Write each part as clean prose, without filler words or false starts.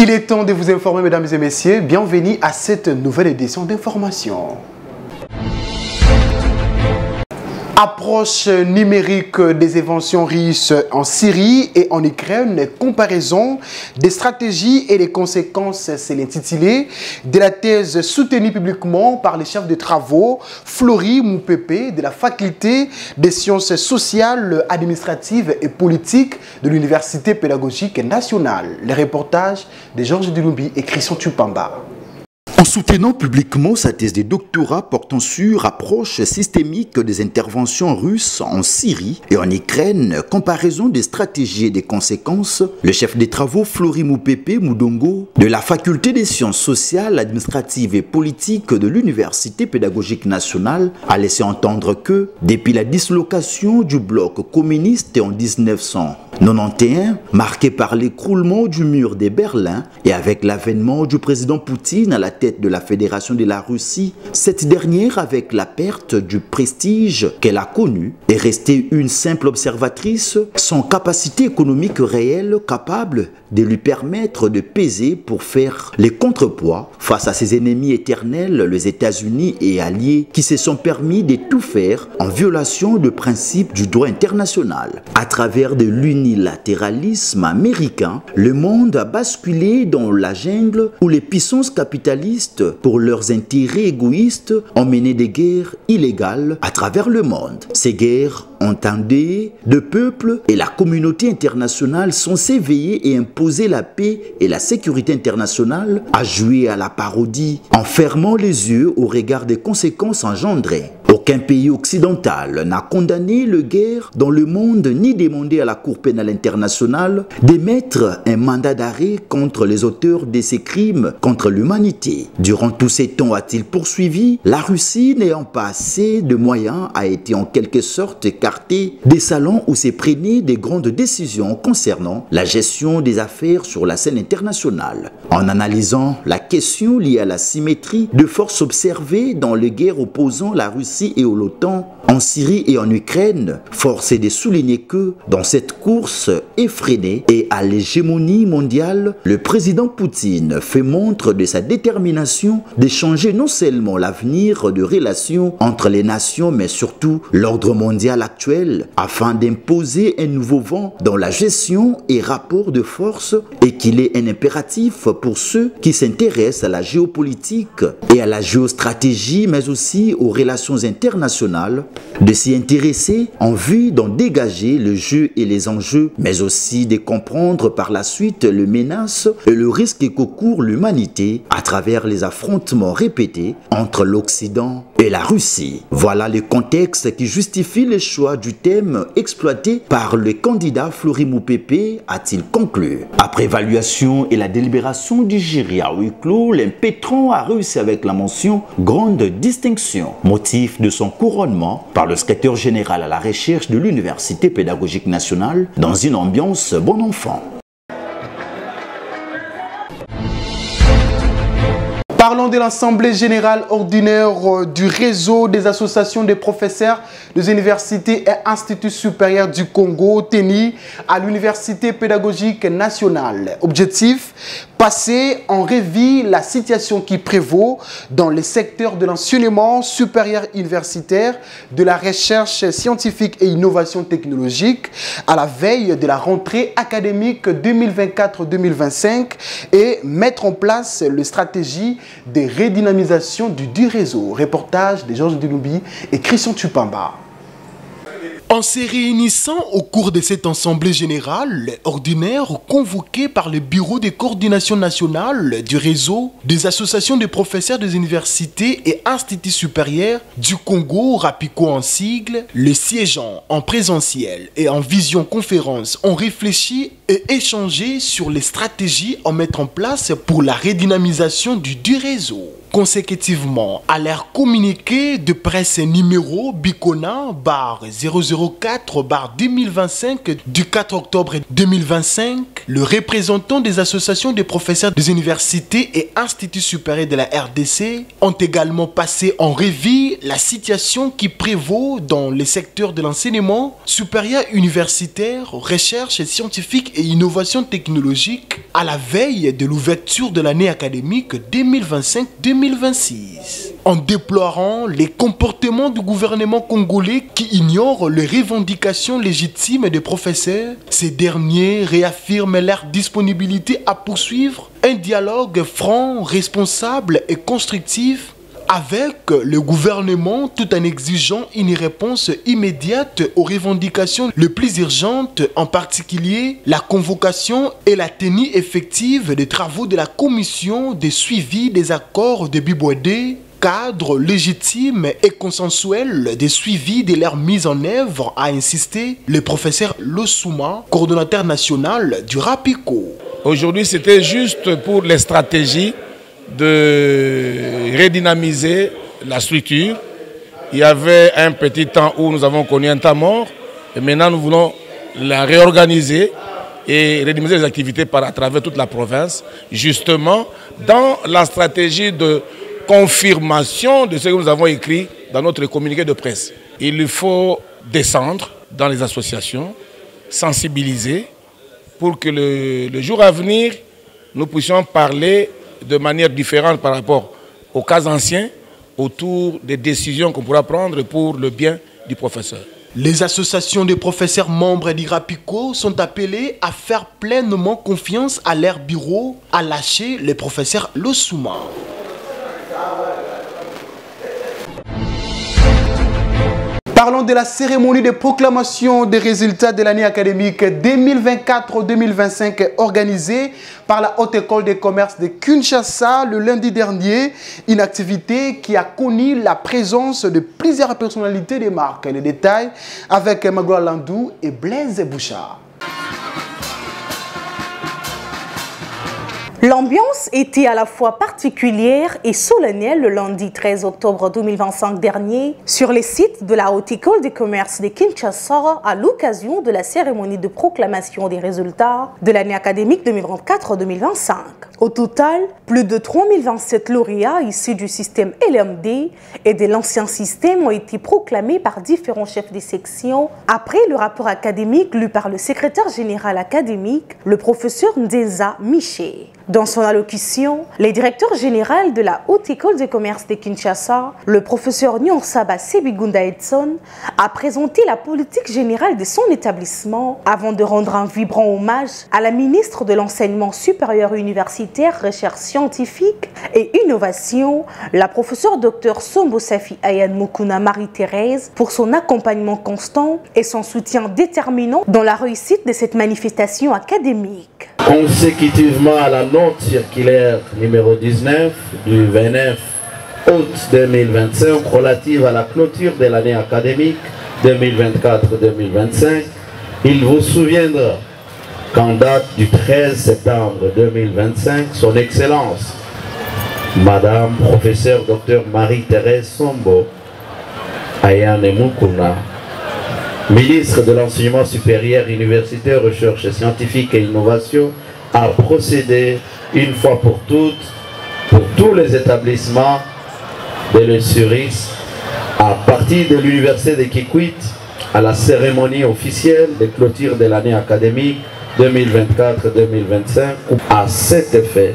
Il est temps de vous informer, mesdames et messieurs. Bienvenue à cette nouvelle édition d'information. Approche numérique des inventions russes en Syrie et en Ukraine, comparaison des stratégies et des conséquences, c'est l'intitulé de la thèse soutenue publiquement par le chef de travaux Flory Moupepe de la faculté des sciences sociales, administratives et politiques de l'Université pédagogique nationale. Les reportages de Georges Dilumbi et Christian Tupamba. En soutenant publiquement sa thèse de doctorat portant sur approche systémique des interventions russes en Syrie et en Ukraine, comparaison des stratégies et des conséquences, le chef des travaux Flory Moupepe Moudongo de la faculté des sciences sociales, administratives et politiques de l'Université pédagogique nationale a laissé entendre que, depuis la dislocation du bloc communiste en 1991, marqué par l'écroulement du mur de Berlin et avec l'avènement du président Poutine à la tête de la Fédération de la Russie, cette dernière, avec la perte du prestige qu'elle a connu, est restée une simple observatrice sans capacité économique réelle capable de lui permettre de peser pour faire les contrepoids face à ses ennemis éternels, les États-Unis et alliés, qui se sont permis de tout faire en violation de principes du droit international. À travers de l'unilatéralisme américain, le monde a basculé dans la jungle où les puissances capitalistes, pour leurs intérêts égoïstes, ont mené des guerres illégales à travers le monde. Ces guerres ont endeuillé de peuples et la communauté internationale sont s'éveiller et imposer la paix et la sécurité internationale, a joué à la parodie en fermant les yeux au regard des conséquences engendrées. Aucun pays occidental n'a condamné la guerre dans le monde ni demandé à la Cour pénale internationale d'émettre un mandat d'arrêt contre les auteurs de ces crimes contre l'humanité. Durant tous ces temps, a-t-il poursuivi, la Russie n'ayant pas assez de moyens a été en quelque sorte écartée des salons où se prenaient des grandes décisions concernant la gestion des affaires sur la scène internationale. En analysant la question liée à la symétrie de forces observées dans les guerres opposant la Russie et l'OTAN, en Syrie et en Ukraine, force est de souligner que, dans cette course effrénée et à l'hégémonie mondiale, le président Poutine fait montre de sa détermination de changer non seulement l'avenir de relations entre les nations, mais surtout l'ordre mondial actuel, afin d'imposer un nouveau vent dans la gestion et rapport de force, et qu'il est un impératif pour ceux qui s'intéressent à la géopolitique et à la géostratégie, mais aussi aux relations internationales, de s'y intéresser en vue d'en dégager le jeu et les enjeux, mais aussi de comprendre par la suite les menaces et le risque que court l'humanité à travers les affrontements répétés entre l'Occident et la Russie. Voilà le contexte qui justifie le choix du thème exploité par le candidat Flory Moupepe, a-t-il conclu. Après évaluation et la délibération du jury à huis clos, l'impétrant a réussi avec la mention « Grande distinction », motif de son couronnement par le secrétaire général à la recherche de l'Université pédagogique nationale dans une ambiance bon enfant. Parlons de l'Assemblée générale ordinaire du réseau des associations des professeurs des universités et instituts supérieurs du Congo, tenue à l'Université pédagogique nationale. Objectif, passer en revue la situation qui prévaut dans les secteurs de l'enseignement supérieur universitaire, de la recherche scientifique et innovation technologique à la veille de la rentrée académique 2024-2025 et mettre en place les stratégies de redynamisation du réseau. Reportage de Georges Dilumbi et Christian Tupamba. En se réunissant au cours de cette assemblée générale ordinaire convoquée par le bureau de coordination nationale du réseau des associations de professeurs des universités et instituts supérieurs du Congo, RAPICO en sigle, les siégeants en présentiel et en visioconférence ont réfléchi et échangé sur les stratégies à mettre en place pour la redynamisation du réseau. consécutivement à leur communiqué de presse numéro Bicona-004-2025 du 4 octobre 2025, le représentant des associations des professeurs des universités et instituts supérieurs de la RDC ont également passé en revue la situation qui prévaut dans les secteurs de l'enseignement supérieur universitaire, recherche scientifique et innovation technologique à la veille de l'ouverture de l'année académique 2025-2026. En déplorant les comportements du gouvernement congolais qui ignore les revendications légitimes des professeurs, ces derniers réaffirment leur disponibilité à poursuivre un dialogue franc, responsable et constructif avec le gouvernement tout en exigeant une réponse immédiate aux revendications les plus urgentes, en particulier la convocation et la tenue effective des travaux de la commission de suivi des accords de Biboadé, cadre légitime et consensuel de suivi de leur mise en œuvre, a insisté le professeur Lossouma, coordonnateur national du RAPICO. Aujourd'hui, c'était juste pour les stratégies de redynamiser la structure. Il y avait un petit temps où nous avons connu un temps mort et maintenant nous voulons la réorganiser et redynamiser les activités à travers toute la province, justement dans la stratégie de confirmation de ce que nous avons écrit dans notre communiqué de presse. Il faut descendre dans les associations, sensibiliser pour que le jour à venir, nous puissions parler de manière différente par rapport aux cas anciens autour des décisions qu'on pourra prendre pour le bien du professeur. Les associations de professeurs membres du RAPICO sont appelées à faire pleinement confiance à leur bureau, à lâcher le professeur Lossouma. Parlons de la cérémonie de proclamation des résultats de l'année académique 2024-2025 organisée par la Haute École de Commerce de Kinshasa le lundi dernier. Une activité qui a connu la présence de plusieurs personnalités des marques. Les détails avec Magoula Landou et Blaise Bouchard. L'ambiance était à la fois particulière et solennelle le lundi 13 octobre 2025 dernier sur les sites de la Haute École de Commerce de Kinshasa à l'occasion de la cérémonie de proclamation des résultats de l'année académique 2024-2025. Au total, plus de 3027 lauréats issus du système LMD et de l'ancien système ont été proclamés par différents chefs de section après le rapport académique lu par le secrétaire général académique, le professeur Ndeza Miché. Dans son allocution, le directeur général de la Haute École de Commerce de Kinshasa, le professeur Nyonsaba Sebigunda Edson, a présenté la politique générale de son établissement avant de rendre un vibrant hommage à la ministre de l'Enseignement supérieur universitaire, recherche scientifique et innovation, la professeure Dr Sombo Safi Ayane Mukuna Marie-Thérèse, pour son accompagnement constant et son soutien déterminant dans la réussite de cette manifestation académique. Consécutivement à la note circulaire numéro 19 du 29 août 2025 relative à la clôture de l'année académique 2024-2025, il vous souviendra qu'en date du 13 septembre 2025, son Excellence, Madame Professeure Dr Marie-Thérèse Sombo Ayane Mukuna, ministre de l'Enseignement supérieur, universitaire, recherche scientifique et innovation, a procédé une fois pour toutes, pour tous les établissements de l'Essuris, à partir de l'université de Kikwit, à la cérémonie officielle de clôture de l'année académique 2024-2025. À cet effet,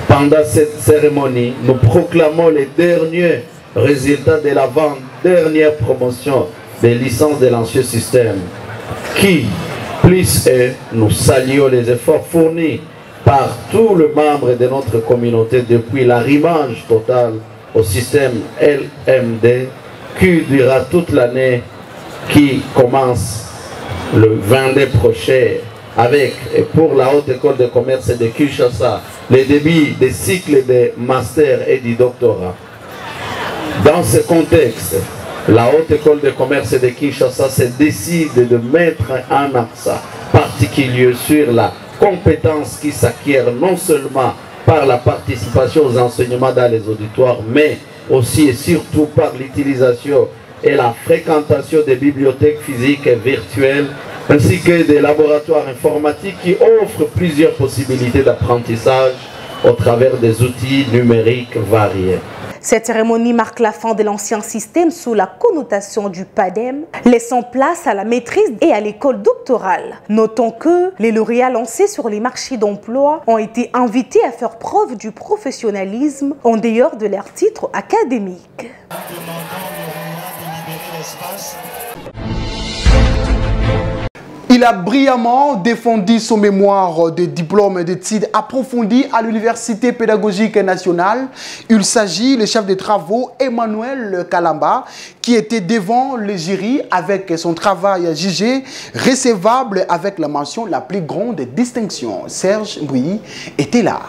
pendant cette cérémonie, nous proclamons les derniers résultats de l'avant-dernière promotion des licences de l'ancien système, qui, plus est, nous saluons les efforts fournis par tous les membres de notre communauté depuis l'arrimage total au système LMD, qui durera toute l'année, qui commence le 22 prochain, avec, et pour la Haute École de Commerce de Kinshasa, les débits des cycles de master et du doctorat. Dans ce contexte, la Haute École de Commerce de Kinshasa se décide de mettre un accent particulier sur la compétence qui s'acquiert non seulement par la participation aux enseignements dans les auditoires, mais aussi et surtout par l'utilisation et la fréquentation des bibliothèques physiques et virtuelles, ainsi que des laboratoires informatiques qui offrent plusieurs possibilités d'apprentissage au travers des outils numériques variés. Cette cérémonie marque la fin de l'ancien système sous la connotation du PADEM, laissant place à la maîtrise et à l'école doctorale. Notons que les lauréats lancés sur les marchés d'emploi ont été invités à faire preuve du professionnalisme en dehors de leur titre académique. Il a brillamment défendu son mémoire de diplôme d'études approfondies à l'Université pédagogique nationale. Il s'agit du chef de travaux Emmanuel Kalamba qui était devant le jury avec son travail jugé recevable avec la mention la plus grande distinction. Serge Bouilly était là.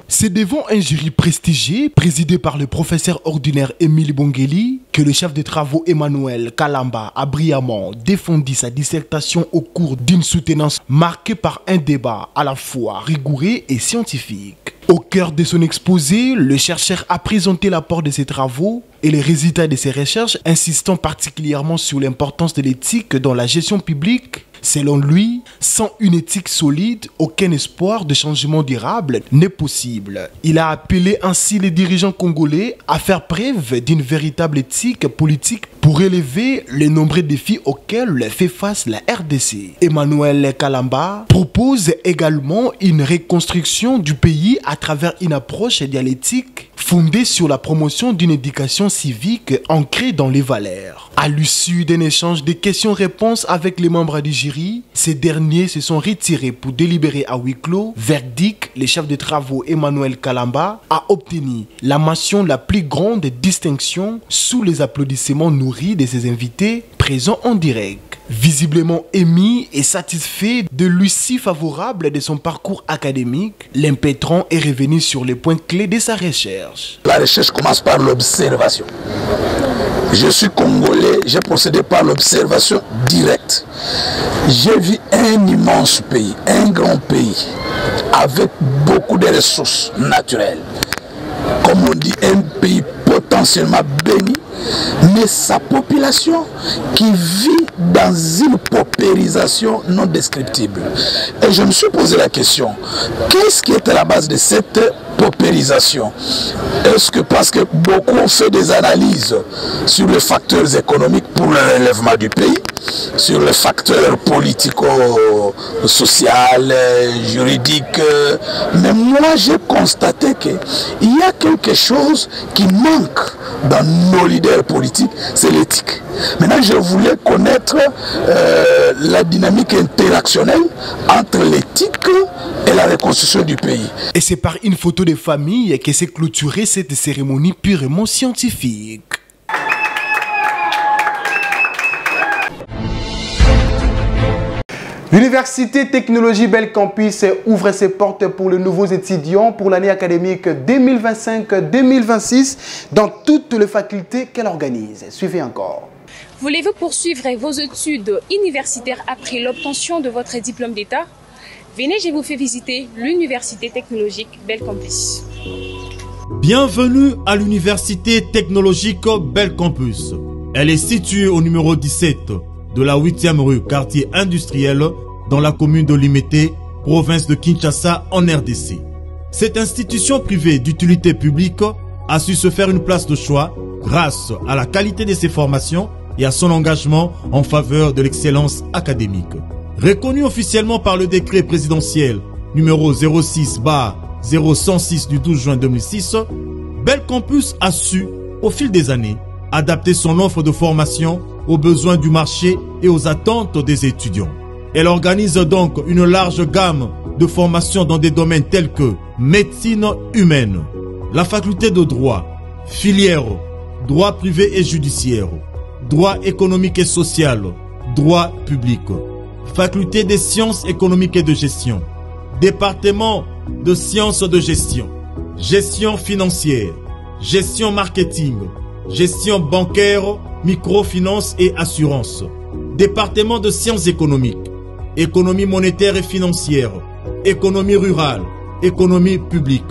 C'est devant un jury prestigieux, présidé par le professeur ordinaire Émile Bongeli, que le chef de travaux Emmanuel Kalamba a brillamment défendu sa dissertation au cours d'une soutenance marquée par un débat à la fois rigoureux et scientifique. Au cœur de son exposé, le chercheur a présenté l'apport de ses travaux et les résultats de ses recherches, insistant particulièrement sur l'importance de l'éthique dans la gestion publique. Selon lui, sans une éthique solide, aucun espoir de changement durable n'est possible. Il a appelé ainsi les dirigeants congolais à faire preuve d'une véritable éthique politique pour relever les nombreux défis auxquels fait face la RDC. Emmanuel Kalamba propose également une reconstruction du pays à travers une approche dialectique fondée sur la promotion d'une éducation civique ancrée dans les valeurs. À l'issue d'un échange de questions-réponses avec les membres du jury, ces derniers se sont retirés pour délibérer à huis clos. Verdict, le chef de travaux Emmanuel Kalamba a obtenu la mention la plus grande distinction sous les applaudissements nourris de ses invités présents en direct. Visiblement émis et satisfait de l'issue favorable de son parcours académique, l'impétrant est revenu sur les points clés de sa recherche. La recherche commence par l'observation. Je suis congolais, j'ai procédé par l'observation directe. J'ai vu un immense pays, un grand pays, avec beaucoup de ressources naturelles. Comme on dit, un pays potentiellement béni, mais sa population qui vit dans une paupérisation non descriptible. Et je me suis posé la question, qu'est-ce qui est à la base de cette paupérisation? Est-ce que parce que beaucoup ont fait des analyses sur les facteurs économiques pour le relèvement du pays, sur les facteurs politico-social, juridiques, mais moi j'ai constaté qu'il y a quelque chose qui manque dans nos leaders politiques, c'est l'éthique. Maintenant, je voulais connaître la dynamique interactionnelle entre l'éthique et la reconstruction du pays. Et c'est par une photo de famille que s'est clôturée cette cérémonie purement scientifique. L'Université Technologie Bel Campus ouvre ses portes pour les nouveaux étudiants pour l'année académique 2025-2026 dans toutes les facultés qu'elle organise. Suivez encore. Voulez-vous poursuivre vos études universitaires après l'obtention de votre diplôme d'État? Venez, je vous fais visiter l'Université Technologique Bel Campus. Bienvenue à l'Université Technologique Bel Campus. Elle est située au numéro 17 de la 8e rue, quartier industriel, dans la commune de Limete, province de Kinshasa, en RDC. Cette institution privée d'utilité publique a su se faire une place de choix grâce à la qualité de ses formations et à son engagement en faveur de l'excellence académique. Reconnue officiellement par le décret présidentiel numéro 06/0106 du 12 juin 2006, Bel Campus a su, au fil des années, adapter son offre de formation aux besoins du marché et aux attentes des étudiants. Elle organise donc une large gamme de formations dans des domaines tels que médecine humaine, la faculté de droit, filière, droit privé et judiciaire, droit économique et social, droit public, faculté des sciences économiques et de gestion, département de sciences de gestion, gestion financière, gestion marketing, gestion bancaire, microfinance et assurance, département de sciences économiques, économie monétaire et financière, économie rurale, économie publique,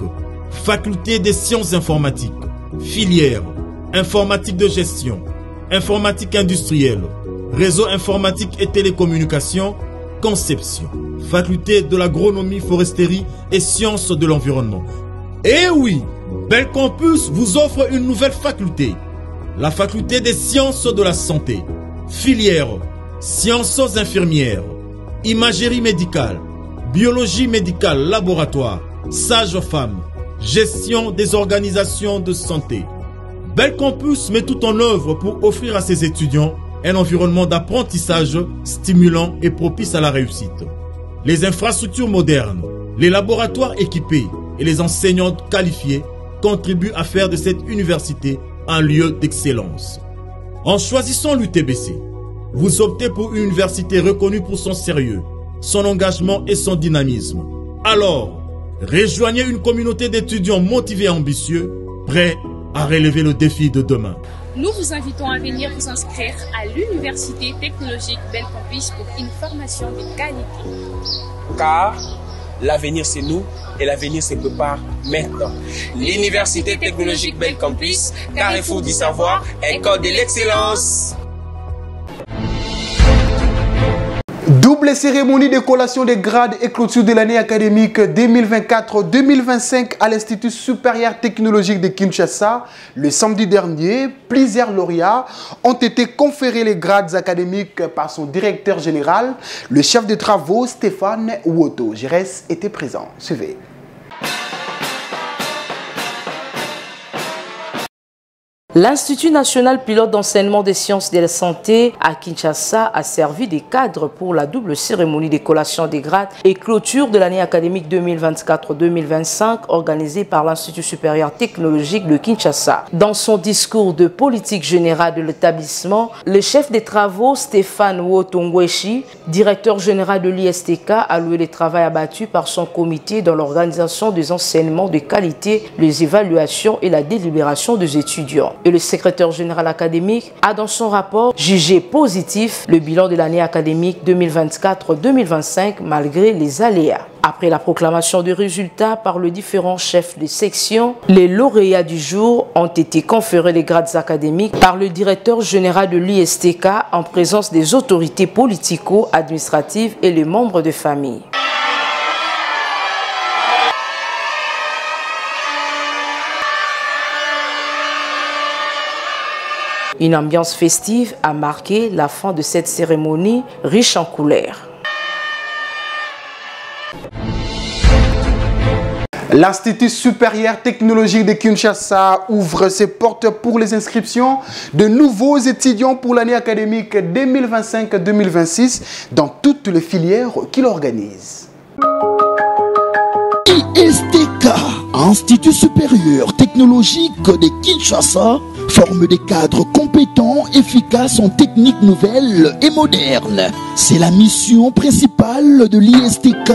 faculté des sciences informatiques, filière, informatique de gestion, informatique industrielle, réseau informatique et télécommunications, conception, faculté de l'agronomie, foresterie et sciences de l'environnement. Et oui, Belcampus vous offre une nouvelle faculté, la faculté des sciences de la santé, filière, sciences infirmières, imagerie médicale, biologie médicale laboratoire, sage-femme, gestion des organisations de santé. Belcampus met tout en œuvre pour offrir à ses étudiants un environnement d'apprentissage stimulant et propice à la réussite. Les infrastructures modernes, les laboratoires équipés et les enseignants qualifiés contribuent à faire de cette université un lieu d'excellence. En choisissant l'UTBC, vous optez pour une université reconnue pour son sérieux, son engagement et son dynamisme. Alors, rejoignez une communauté d'étudiants motivés et ambitieux, prêts à relever le défi de demain. Nous vous invitons à venir vous inscrire à l'Université technologique Belcampus pour une formation de qualité. Car l'avenir c'est nous et l'avenir se prépare maintenant. L'Université technologique Belcampus, carrefour du savoir, école de l'excellence. Double cérémonie de collation des grades et clôture de l'année académique 2024-2025 à l'Institut supérieur technologique de Kinshasa. Le samedi dernier, plusieurs lauréats ont été conférés les grades académiques par son directeur général, le chef de travaux Stéphane Woto. Gérès était présent. Suivez. L'Institut national pilote d'enseignement des sciences de la santé à Kinshasa a servi de cadre pour la double cérémonie de collation des grades et clôture de l'année académique 2024-2025 organisée par l'Institut supérieur technologique de Kinshasa. Dans son discours de politique générale de l'établissement, le chef des travaux Stéphane Wotongweshi, directeur général de l'ISTK, a loué le travail abattu par son comité dans l'organisation des enseignements de qualité, les évaluations et la délibération des étudiants. Et le secrétaire général académique a dans son rapport jugé positif le bilan de l'année académique 2024-2025 malgré les aléas. Après la proclamation des résultats par les différents chefs de section, les lauréats du jour ont été conférés les grades académiques par le directeur général de l'ISTK en présence des autorités politico-administratives et les membres de famille. Une ambiance festive a marqué la fin de cette cérémonie riche en couleurs. L'Institut supérieur technologique de Kinshasa ouvre ses portes pour les inscriptions de nouveaux étudiants pour l'année académique 2025-2026 dans toutes les filières qu'il organise. ISTK, Institut supérieur technologique de Kinshasa, forme des cadres compétents, efficaces en techniques nouvelles et modernes. C'est la mission principale de l'ISTK,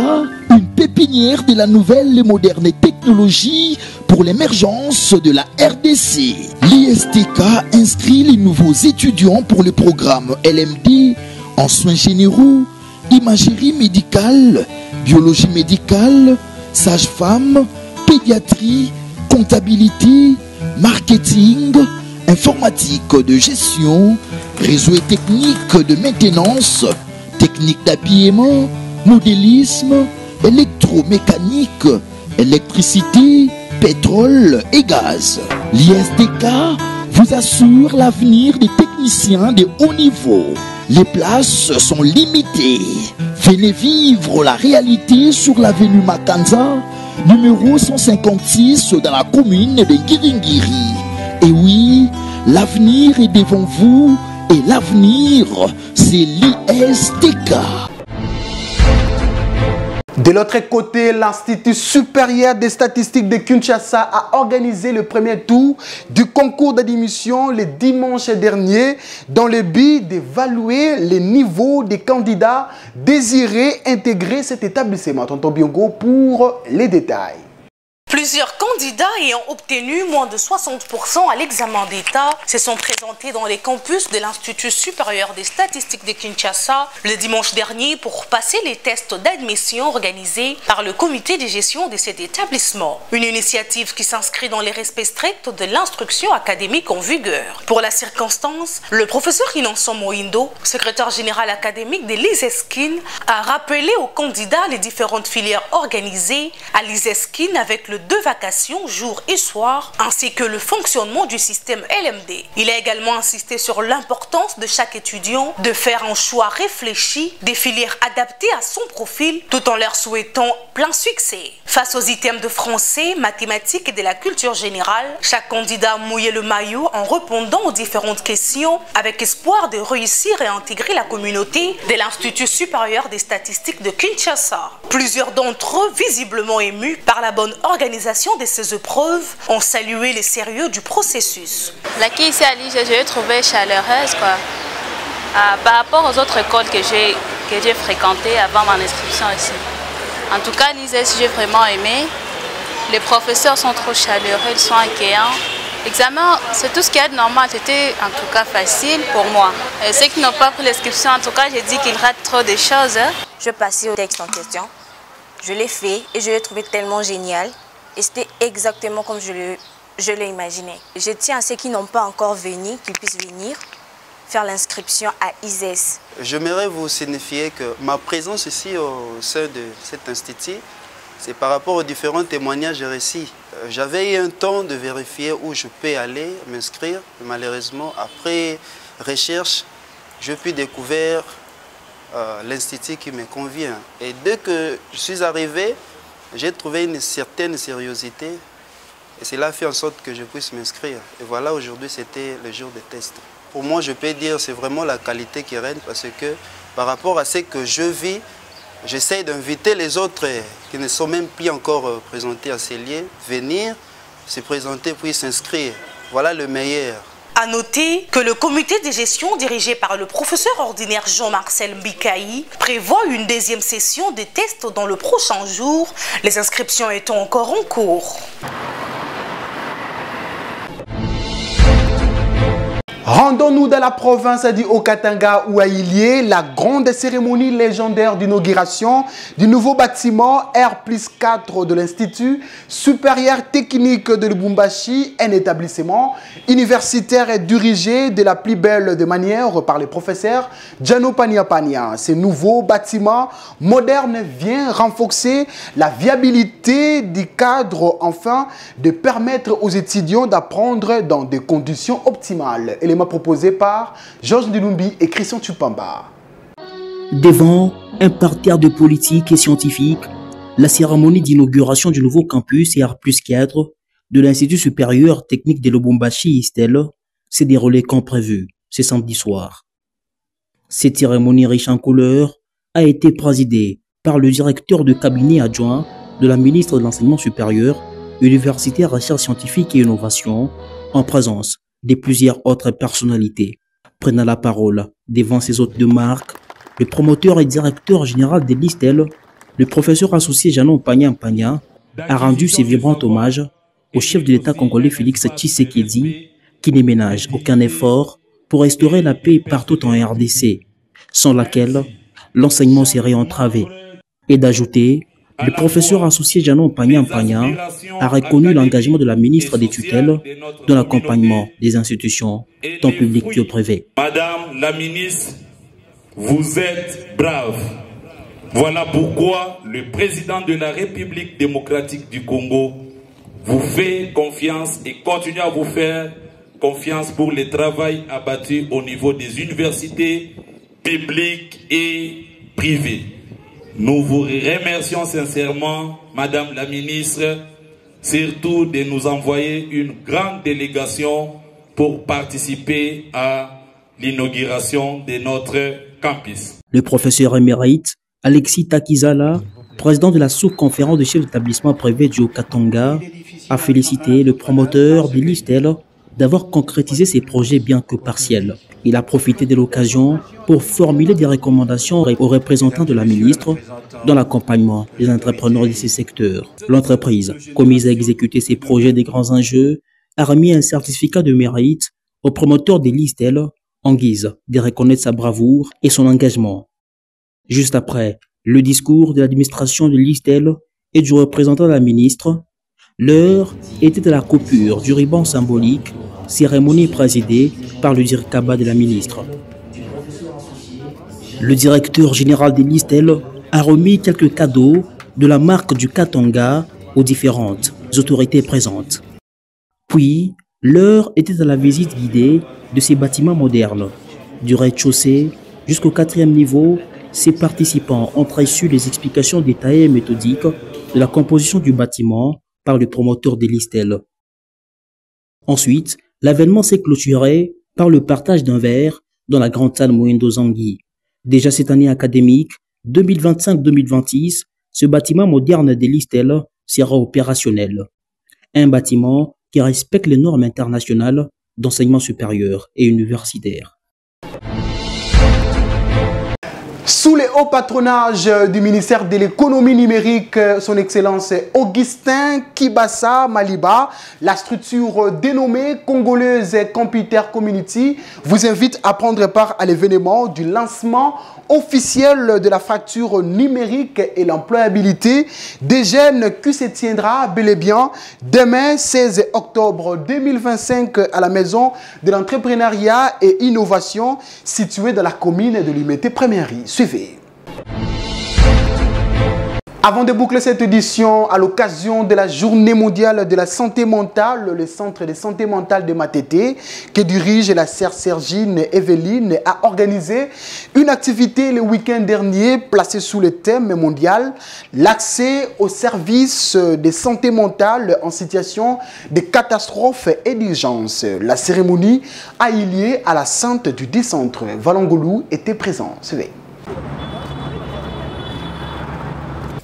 une pépinière de la nouvelle et moderne technologie pour l'émergence de la RDC. L'ISTK inscrit les nouveaux étudiants pour le programme LMD en soins généraux, imagerie médicale, biologie médicale, sage-femme, pédiatrie, comptabilité, marketing, informatique de gestion, réseau et technique de maintenance, technique d'habillement, modélisme, électromécanique, électricité, pétrole et gaz. L'ISTK vous assure l'avenir des techniciens de haut niveau. Les places sont limitées. Venez vivre la réalité sur l'avenue Makanza, numéro 156 dans la commune de Ngiringiri. Et oui, l'avenir est devant vous et l'avenir, c'est l'ISTK. De l'autre côté, l'Institut supérieur des statistiques de Kinshasa a organisé le premier tour du concours d'admission le dimanche dernier dans le but d'évaluer les niveaux des candidats désirés intégrer cet établissement. Tonton Biongo pour les détails. Plusieurs candidats candidats ayant obtenu moins de 60% à l'examen d'État se sont présentés dans les campus de l'Institut supérieur des statistiques de Kinshasa le dimanche dernier pour passer les tests d'admission organisés par le comité de gestion de cet établissement. Une initiative qui s'inscrit dans les respects stricts de l'instruction académique en vigueur. Pour la circonstance, le professeur Inonson Moindo, secrétaire général académique de l'ISESKIN, a rappelé aux candidats les différentes filières organisées à l'ISESKIN avec le 2 vacations jour et soir, ainsi que le fonctionnement du système LMD. Il a également insisté sur l'importance de chaque étudiant de faire un choix réfléchi des filières adaptées à son profil, tout en leur souhaitant plein succès. Face aux items de français, mathématiques et de la culture générale, chaque candidat a mouillé le maillot en répondant aux différentes questions avec espoir de réussir et intégrer la communauté de l'Institut supérieur des statistiques de Kinshasa. Plusieurs d'entre eux, visiblement émus par la bonne organisation de ces épreuves, ont salué le sérieux du processus. L'accueil ici à l'IGE, je l'ai trouvé chaleureuse, quoi. Par rapport aux autres écoles que j'ai fréquentées avant mon inscription ici. En tout cas, l'IGE, j'ai vraiment aimé. Les professeurs sont trop chaleureux, ils sont accueillants. L'examen, c'est tout ce qu'il y a de normal, c'était en tout cas facile pour moi. Et ceux qui n'ont pas pris l'inscription, en tout cas, j'ai dit qu'ils ratent trop de choses. Je passais au texte en question, je l'ai fait et je l'ai trouvé tellement génial. Et c'était exactement comme je l'ai imaginé. Je tiens à ceux qui n'ont pas encore venu, qu'ils puissent venir faire l'inscription à ISES. J'aimerais vous signifier que ma présence ici au sein de cet institut, c'est par rapport aux différents témoignages reçus. J'avais eu un temps de vérifier où je peux aller m'inscrire. Malheureusement, après recherche, j'ai pu découvrir l'institut qui me convient. Et dès que je suis arrivé, j'ai trouvé une certaine sérieuxité. Et cela a fait en sorte que je puisse m'inscrire. Et voilà, aujourd'hui, c'était le jour des tests. Pour moi, je peux dire que c'est vraiment la qualité qui règne parce que par rapport à ce que je vis, j'essaie d'inviter les autres qui ne sont même plus encore présentés à ces lieux, venir se présenter puis s'inscrire. Voilà le meilleur. A noter que le comité de gestion dirigé par le professeur ordinaire Jean-Marcel Mbikaï prévoit une deuxième session de tests dans le prochain jour, les inscriptions étant encore en cours. Rendons-nous dans la province du Haut-Katanga où a eu lieu la grande cérémonie légendaire d'inauguration du nouveau bâtiment R+4 de l'Institut supérieur technique de Lubumbashi, un établissement universitaire et dirigé de la plus belle des manières par les professeurs Djano Pania. Ce nouveau bâtiment moderne vient renforcer la viabilité du cadre afin de permettre aux étudiants d'apprendre dans des conditions optimales. Proposé par Georges Ndilumbi et Christian Tupamba. Devant un parterre de politiques et scientifiques, la cérémonie d'inauguration du nouveau campus R+4 de l'Institut supérieur technique de Lubumbashi s'est déroulée comme prévu ce samedi soir. Cette cérémonie riche en couleurs a été présidée par le directeur de cabinet adjoint de la ministre de l'Enseignement supérieur, universitaire, recherche scientifique et innovation, en présence de plusieurs autres personnalités. Prenant la parole devant ses hôtes de marque, le promoteur et directeur général de l'ISTEL, le professeur associé Janon Pagna a rendu ses vibrants hommages au chef de l'État congolais Félix Tshisekedi, qui ne ménage aucun effort pour restaurer la paix partout en RDC, sans laquelle l'enseignement serait entravé. Et d'ajouter, le professeur associé Janon Pagna a reconnu l'engagement de la ministre des tutelles dans l'accompagnement des institutions, tant publiques que privées. Madame la ministre, vous êtes brave. Voilà pourquoi le président de la République démocratique du Congo vous fait confiance et continue à vous faire confiance pour le travail abattu au niveau des universités publiques et privées. Nous vous remercions sincèrement, Madame la ministre, surtout de nous envoyer une grande délégation pour participer à l'inauguration de notre campus. Le professeur émérite Alexis Takizala, président de la sous-conférence de chefs d'établissement privé du Haut-Katanga, a félicité le promoteur de l'ISTEL d'avoir concrétisé ses projets bien que partiels. Il a profité de l'occasion pour formuler des recommandations aux représentants de la ministre dans l'accompagnement des entrepreneurs de ces secteurs. L'entreprise, commise à exécuter ses projets des grands enjeux, a remis un certificat de mérite au promoteur de l'ISTEL en guise de reconnaître sa bravoure et son engagement. Juste après le discours de l'administration de l'ISTEL et du représentant de la ministre, l'heure était à la coupure du ruban symbolique, cérémonie présidée par le directeur de la ministre. Le directeur général de l'ISTEL a remis quelques cadeaux de la marque du Katanga aux différentes autorités présentes. Puis, l'heure était à la visite guidée de ces bâtiments modernes. Du rez-de-chaussée jusqu'au 4e niveau, ces participants ont reçu les explications détaillées et méthodiques de la composition du bâtiment par le promoteur de l'ISTEL. Ensuite, l'avènement s'est clôturé par le partage d'un verre dans la grande salle Mohindo Zangui. Déjà cette année académique 2025-2026, ce bâtiment moderne de l'ISTEL sera opérationnel. Un bâtiment qui respecte les normes internationales d'enseignement supérieur et universitaire. Sous les hauts patronages du ministère de l'économie numérique, son excellence Augustin Kibassa Maliba, la structure dénommée Congolaise Computer Community vous invite à prendre part à l'événement du lancement officiel de la fracture numérique et l'employabilité des jeunes qui se tiendra bel et bien demain 16 octobre 2025 à la maison de l'entrepreneuriat et innovation située dans la commune de Limete Premierie. Suivez. Avant de boucler cette édition, à l'occasion de la journée mondiale de la santé mentale, le centre de santé mentale de Matete, que dirige la sœur Sergine Evelyne, a organisé une activité le week-end dernier placée sous le thème mondial « L'accès aux services de santé mentale en situation de catastrophe et d'urgence ». La cérémonie a eu lieu à la Sainte du 10 centre. Valangolou était présent. Suivez.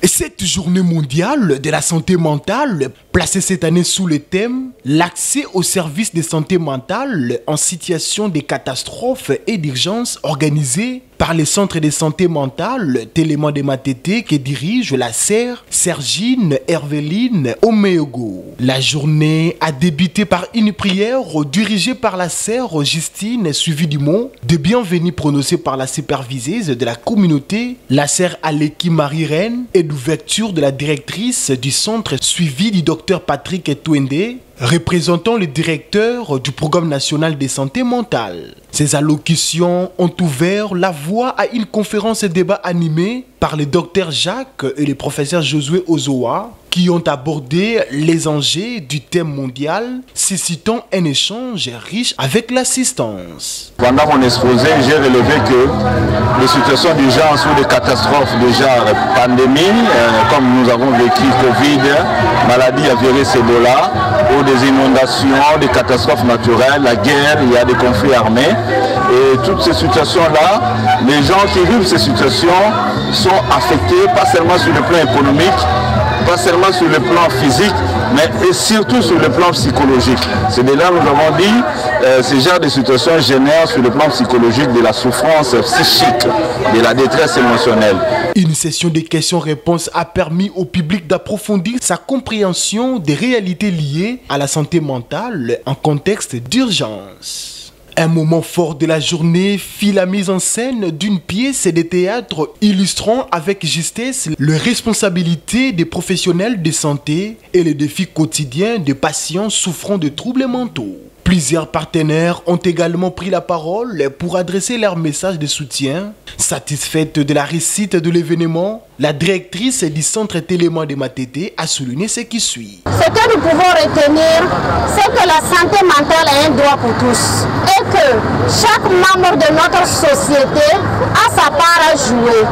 Cette journée mondiale de la santé mentale, placée cette année sous le thème « L'accès aux services de santé mentale en situation de catastrophe et d'urgence » organisée par les centres de santé mentale Téléman de Matete que dirige la sœur Sergine Herveline Omeogo. La journée a débuté par une prière dirigée par la sœur Justine, suivie du mot de bienvenue prononcé par la superviseuse de la communauté, la sœur Aleki Marie-Reine, et d'ouverture de la directrice du centre suivie du docteur Patrick Etouende, représentant le directeur du programme national de santé mentale. Ces allocutions ont ouvert la voie à une conférence et débat animée par le docteur Jacques et le professeur Josué Ozoa, qui ont abordé les enjeux du thème mondial, suscitant un échange riche avec l'assistance. Pendant mon exposé, j'ai relevé que les situations d'urgence ou de catastrophes de genre pandémie, comme nous avons vécu Covid, maladie à virus Ebola, ou des inondations, des catastrophes naturelles, la guerre, il y a des conflits armés. Et toutes ces situations-là, les gens qui vivent ces situations sont affectés, pas seulement sur le plan économique, pas seulement sur le plan physique, mais et surtout sur le plan psychologique. C'est de là que nous avons dit, ce genre de situation génère sur le plan psychologique de la souffrance psychique, de la détresse émotionnelle. Une session de questions-réponses a permis au public d'approfondir sa compréhension des réalités liées à la santé mentale en contexte d'urgence. Un moment fort de la journée fit la mise en scène d'une pièce de théâtre illustrant avec justesse les responsabilités des professionnels de santé et les défis quotidiens des patients souffrant de troubles mentaux. Plusieurs partenaires ont également pris la parole pour adresser leur message de soutien. Satisfaite de la réussite de l'événement, la directrice du centre Téléman de Matete a souligné ce qui suit. Ce que nous pouvons retenir, c'est que la santé mentale est un droit pour tous et que chaque membre de notre société a sa part à jouer.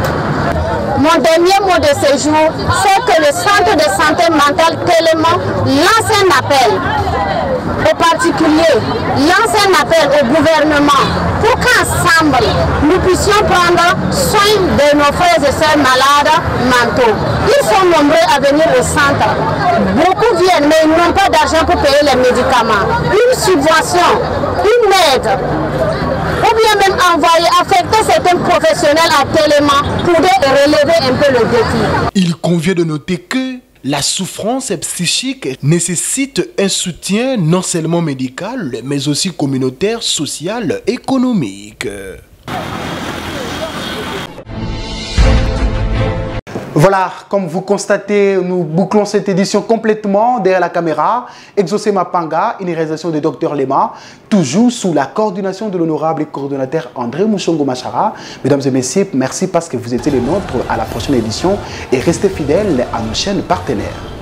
Mon dernier mot de ce jour, c'est que le centre de santé mentale Téléman lance un appel aux particuliers, lance un appel au gouvernement pour qu'ensemble nous puissions prendre soin de nos frères et sœurs malades mentaux. Ils sont nombreux à venir au centre. Beaucoup viennent, mais ils n'ont pas d'argent pour payer les médicaments. Une subvention, une aide ou bien même envoyer, affecter certains professionnels à Téléma pour relever un peu le défi. Il convient de noter que la souffrance psychique nécessite un soutien non seulement médical, mais aussi communautaire, social, économique. Voilà, comme vous constatez, nous bouclons cette édition complètement derrière la caméra. Exaucé Mapanga, une réalisation de Dr Lema, toujours sous la coordination de l'honorable coordonnateur André Mouchongo Machara. Mesdames et messieurs, merci parce que vous étiez les nôtres à la prochaine édition et restez fidèles à nos chaînes partenaires.